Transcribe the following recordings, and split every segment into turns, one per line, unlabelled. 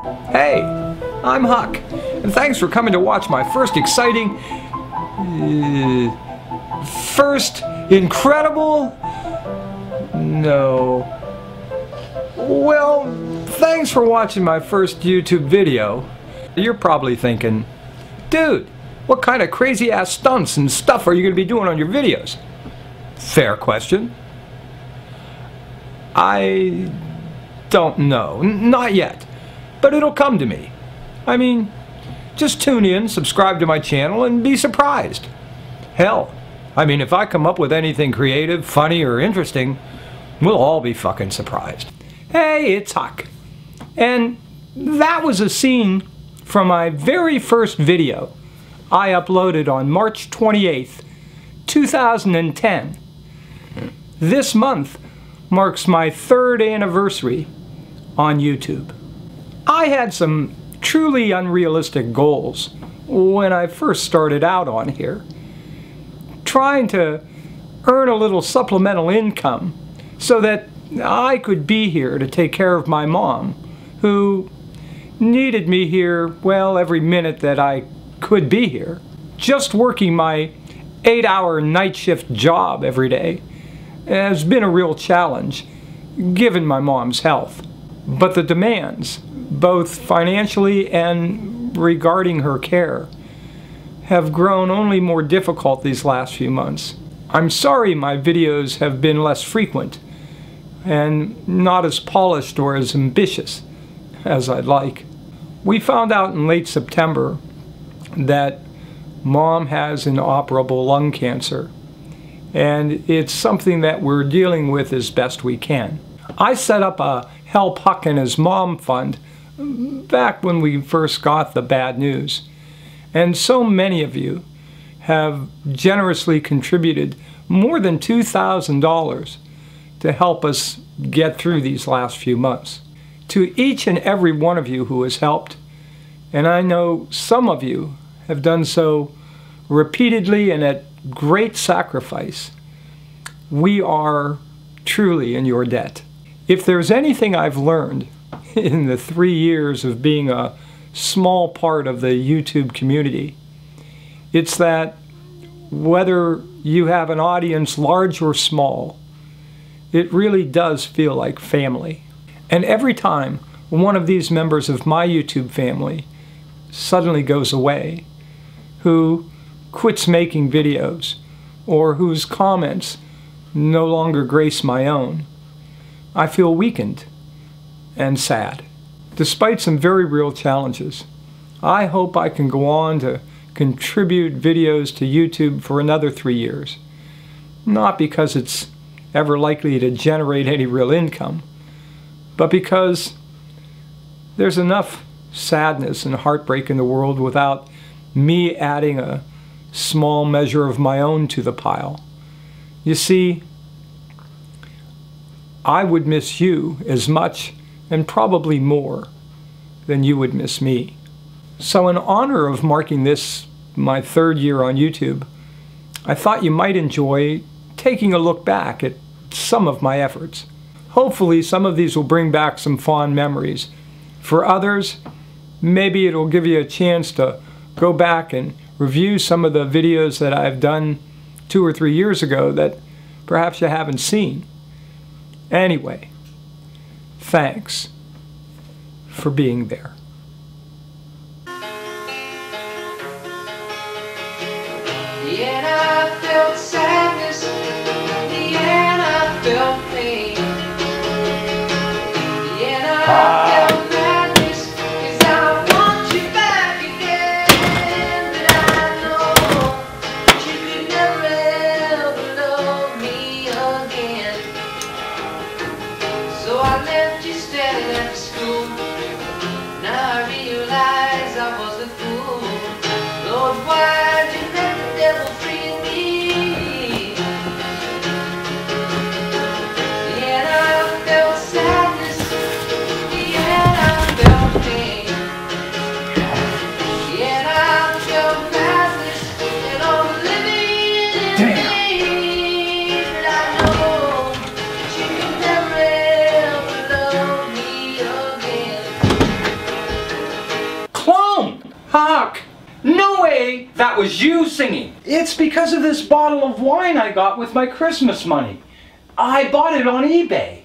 Hey, I'm Huck, and thanks for coming to watch my first exciting, first incredible, no. Well, thanks for watching my first YouTube video. You're probably thinking, dude, what kind of crazy ass stunts and stuff are you going to be doing on your videos? Fair question. I don't know. Not yet. But it'll come to me. I mean, just tune in, subscribe to my channel, and be surprised. Hell, I mean, if I come up with anything creative, funny, or interesting, we'll all be fucking surprised. Hey, it's Huck. And that was a scene from my very first video I uploaded on March 28th, 2010. This month marks my 3rd anniversary on YouTube. I had some truly unrealistic goals when I first started out on here, trying to earn a little supplemental income so that I could be here to take care of my mom, who needed me here, well, every minute that I could be here. Just working my 8-hour night shift job every day has been a real challenge, given my mom's health. But the demands, both financially and regarding her care, have grown only more difficult these last few months. I'm sorry my videos have been less frequent and not as polished or as ambitious as I'd like. We found out in late September that Mom has inoperable lung cancer, and it's something that we're dealing with as best we can. I set up a Help Huck and His Mom fund back when we first got the bad news, and so many of you have generously contributed more than $2,000 to help us get through these last few months. To each and every one of you who has helped, and I know some of you have done so repeatedly and at great sacrifice, we are truly in your debt. If there's anything I've learned in the 3 years of being a small part of the YouTube community, it's that whether you have an audience large or small, it really does feel like family. And every time one of these members of my YouTube family suddenly goes away, who quits making videos, or whose comments no longer grace my own, I feel weakened and sad. Despite some very real challenges, I hope I can go on to contribute videos to YouTube for another 3 years. Not because it's ever likely to generate any real income, but because there's enough sadness and heartbreak in the world without me adding a small measure of my own to the pile. You see, I would miss you as much, and probably more, than you would miss me. So in honor of marking this my 3rd year on YouTube, I thought you might enjoy taking a look back at some of my efforts. Hopefully some of these will bring back some fond memories. For others, maybe it'll give you a chance to go back and review some of the videos that I've done 2 or 3 years ago that perhaps you haven't seen. Anyway, thanks for being there.
And I felt sadness, and I felt pain, and I felt madness, 'cause I want you back again. But I know that you could never ever love me again. So I left you standing at the school. Now I realize I was a fool. Lord, why'd you let the devil free me? And I felt sadness, and
Huck! No way that was you singing. It's because of this bottle of wine I got with my Christmas money. I bought it on eBay.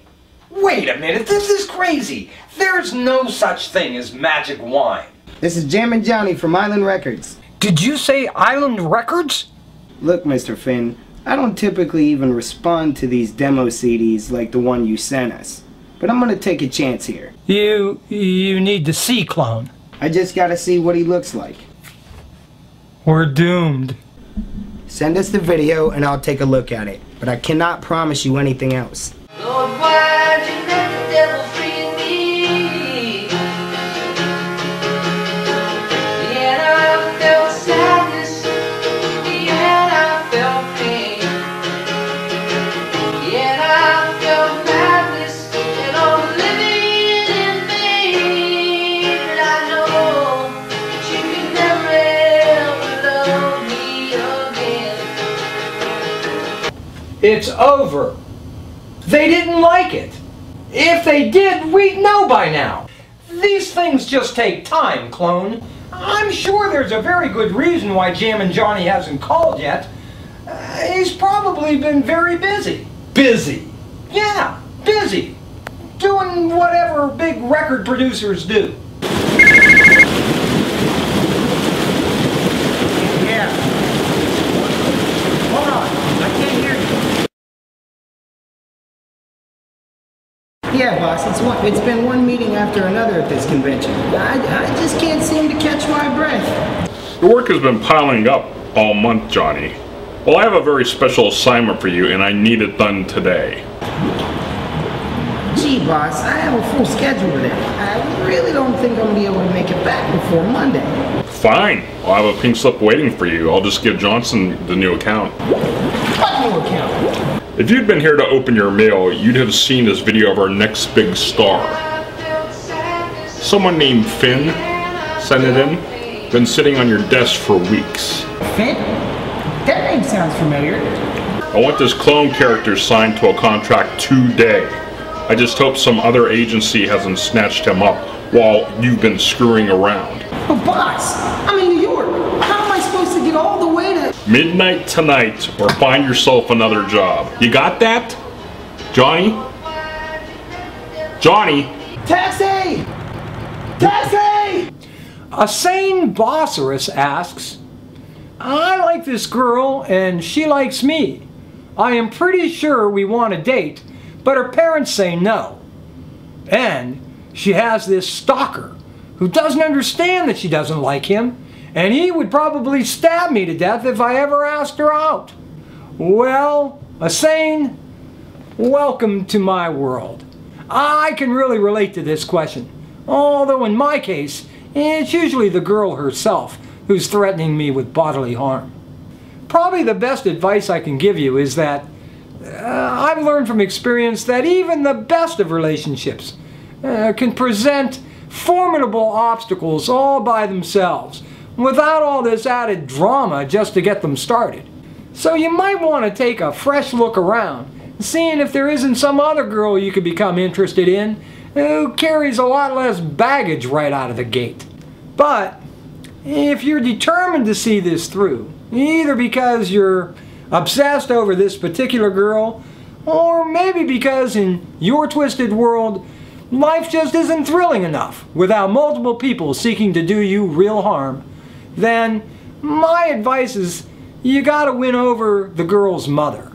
Wait a minute, this is crazy. There's no such thing as magic wine.
This is Jammin' Johnny from Island Records.
Did you say Island Records?
Look, Mr. Finn, I don't typically even respond to these demo CDs like the one you sent us. But I'm gonna take a chance here.
You need to see Clone.
I just gotta see what he looks like.
We're doomed.
Send us the video and I'll take a look at it. But I cannot promise you anything else.
Lord, why'd you let the devil free me? Yet I felt sadness, yet I felt pain, yet I felt madness, and all living in vain. But I know that you can never ever love me again.
It's over. They didn't like it. If they did, we'd know by now. These things just take time, Clone. I'm sure there's a very good reason why Jammin' Johnny hasn't called yet. He's probably been very busy. Busy? Yeah, busy. Doing whatever big record producers do.
Yeah. Hold on, I can't hear you. Yeah, boss, it's been one meeting after another at this convention. I just can't seem to catch my breath.
Your work has been piling up all month, Johnny. Well, I have a very special assignment for you, and I need it done today.
Gee, boss, I have a full schedule today. I really don't think I'm gonna be able to make it back before Monday.
Fine. I'll have a pink slip waiting for you. I'll just give Johnson the new account.
What new account?
If you'd been here to open your mail, you'd have seen this video of our next big star. Someone named Finn sent it in. Been sitting on your desk for weeks.
Finn? That name sounds familiar.
I want this clone character signed to a contract today. I just hope some other agency hasn't snatched him up while you've been screwing around.
But boss, I'm in New York. How am I supposed to get all the way to...
Midnight tonight, or find yourself another job. You got that? Johnny? Johnny?
Taxi! Taxi!
A sane Bosserus asks, I like this girl and she likes me. I am pretty sure we want a date, but her parents say no. And she has this stalker who doesn't understand that she doesn't like him, and he would probably stab me to death if I ever asked her out. Well, a sane, welcome to my world. I can really relate to this question, although in my case, it's usually the girl herself who's threatening me with bodily harm. Probably the best advice I can give you is that I've learned from experience that even the best of relationships can present formidable obstacles all by themselves, without all this added drama just to get them started. So you might want to take a fresh look around, seeing if there isn't some other girl you could become interested in who carries a lot less baggage right out of the gate. But if you're determined to see this through, either because you're obsessed over this particular girl, or maybe because in your twisted world, life just isn't thrilling enough without multiple people seeking to do you real harm, then my advice is you gotta win over the girl's mother.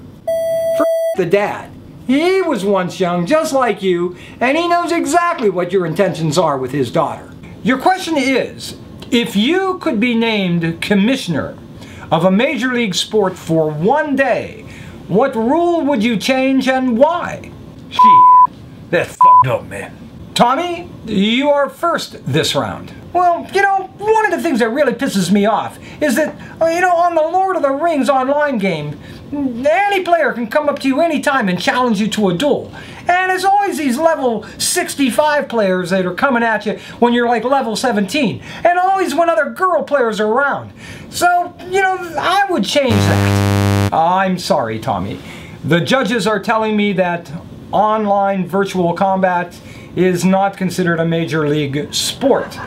For the dad. He was once young just like you, and he knows exactly what your intentions are with his daughter. Your question is, if you could be named commissioner of a major league sport for one day, what rule would you change and why? Shit, that's fucked up, man. Tommy, you are first this round. Well, you know, one of the things that really pisses me off is that, you know, on the Lord of the Rings online game, any player can come up to you anytime and challenge you to a duel. And there's always these level 65 players that are coming at you when you're like level 17. And always when other girl players are around. So, you know, I would change that. I'm sorry, Tommy. The judges are telling me that online virtual combat is not considered a major league sport.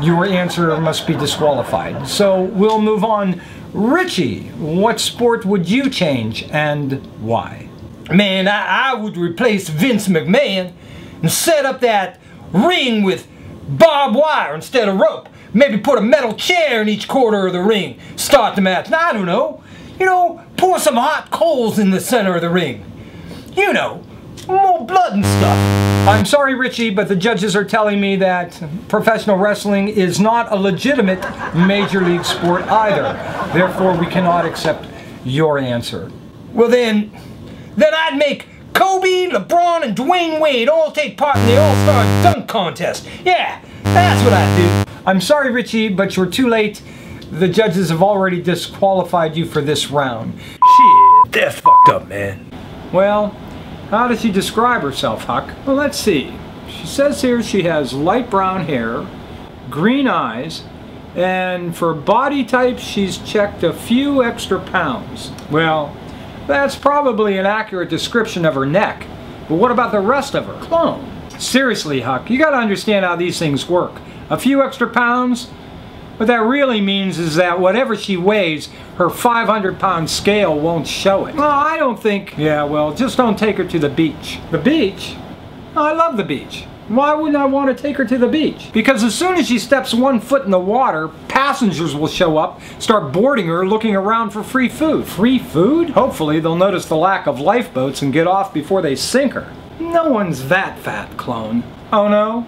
Your answer must be disqualified. So we'll move on. Richie, what sport would you change and why?
Man, I would replace Vince McMahon and set up that ring with barbed wire instead of rope. Maybe put a metal chair in each corner of the ring. Start the match. Now, I don't know. You know, pour some hot coals in the center of the ring. You know, more blood and stuff.
I'm sorry, Richie, but the judges are telling me that professional wrestling is not a legitimate major league sport either. Therefore, we cannot accept your answer.
Well then I'd make Kobe, LeBron, and Dwayne Wade all take part in the All-Star Dunk Contest. Yeah, that's what I'd do.
I'm sorry, Richie, but you're too late. The judges have already disqualified you for this round.
Shit, that's fucked up, man.
Well, how does she describe herself, Huck? Well, let's see. She says here she has light brown hair, green eyes, and for body type she's checked a few extra pounds. Well, that's probably an accurate description of her neck. But what about the rest of her? Clone. Seriously, Huck, you gotta understand how these things work. A few extra pounds? What that really means is that whatever she weighs, her 500-pound scale won't show it. Well, I don't think... Yeah, well, just don't take her to the beach. The beach? Oh, I love the beach. Why wouldn't I want to take her to the beach? Because as soon as she steps 1 foot in the water, passengers will show up, start boarding her, looking around for free food. Free food? Hopefully they'll notice the lack of lifeboats and get off before they sink her. No one's that fat, Clone. Oh no?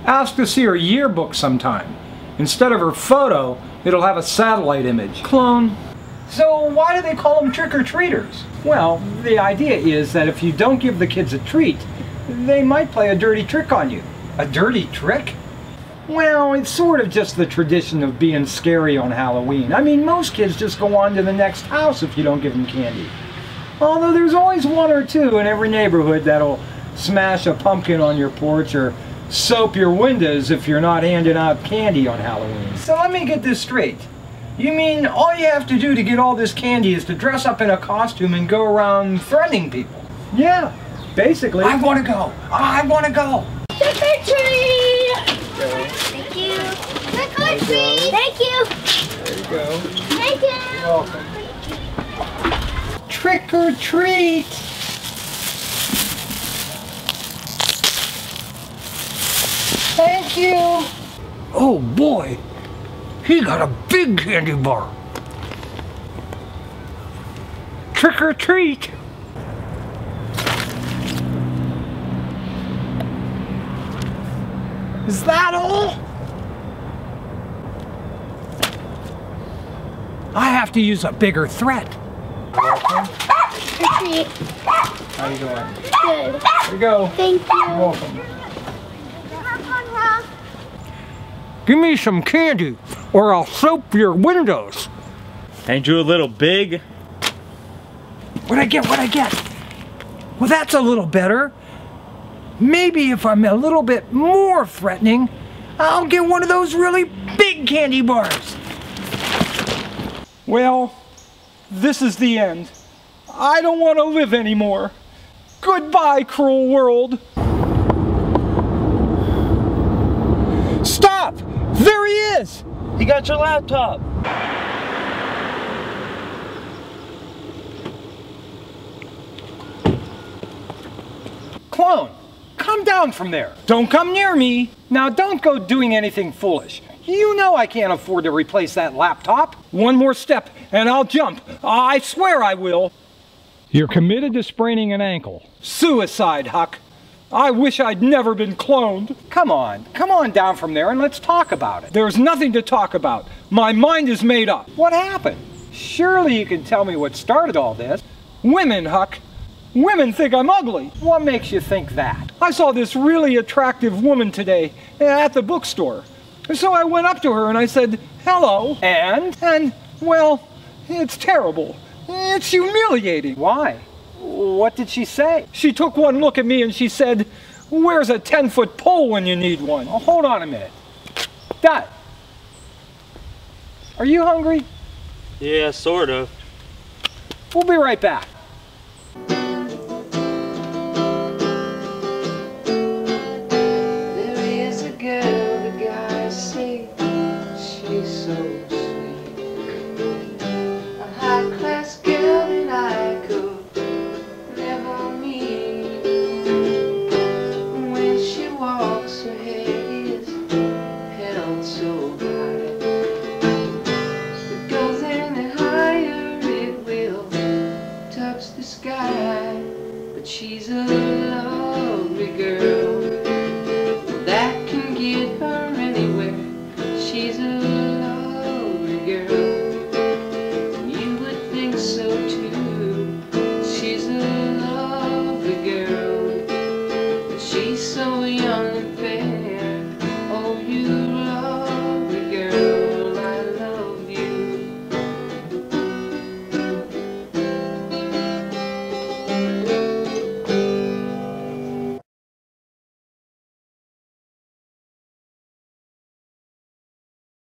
Ask to see her yearbook sometime. Instead of her photo, it'll have a satellite image. Clone. So why do they call them trick-or-treaters? Well, the idea is that if you don't give the kids a treat, they might play a dirty trick on you. A dirty trick? Well, it's sort of just the tradition of being scary on Halloween. I mean, most kids just go on to the next house if you don't give them candy. Although there's always one or two in every neighborhood that'll smash a pumpkin on your porch or soap your windows if you're not handing out candy on Halloween. So let me get this straight. You mean all you have to do to get all this candy is to dress up in a costume and go around threatening people? Yeah, basically.
I want to go. I want to go.
Trick or treat! Thank you. Trick or treat! Thank you.
There you go.
Thank you.
You're welcome. Trick or treat! Thank you.
Oh boy, he got a big candy bar. Trick or treat.
Is that all? I have to use a bigger threat.
Trick or treat.
How you doing?
Good.
Here you go.
Thank you.
You're welcome.
Give me some candy or I'll soap your windows.
Ain't you a little big?
What'd I get? What'd I get? Well, that's a little better. Maybe if I'm a little bit more threatening, I'll get one of those really big candy bars.
Well, this is the end. I don't want to live anymore. Goodbye, cruel world. Stop! There he is!
You got your laptop.
Clone, come down from there. Don't come near me. Now don't go doing anything foolish. You know I can't afford to replace that laptop. One more step and I'll jump. I swear I will. You're committed to spraining an ankle. Suicide, Huck. I wish I'd never been cloned. Come on down from there and let's talk about it. There's nothing to talk about. My mind is made up. What happened? Surely you can tell me what started all this. Women, Huck. Women think I'm ugly. What makes you think that? I saw this really attractive woman today at the bookstore. So I went up to her and I said, hello. And, well, it's terrible. It's humiliating. Why? What did she say? She took one look at me and she said, where's a 10-foot pole when you need one? Oh, hold on a minute. Dad, are you hungry?
Yeah, sort of.
We'll be right back.
so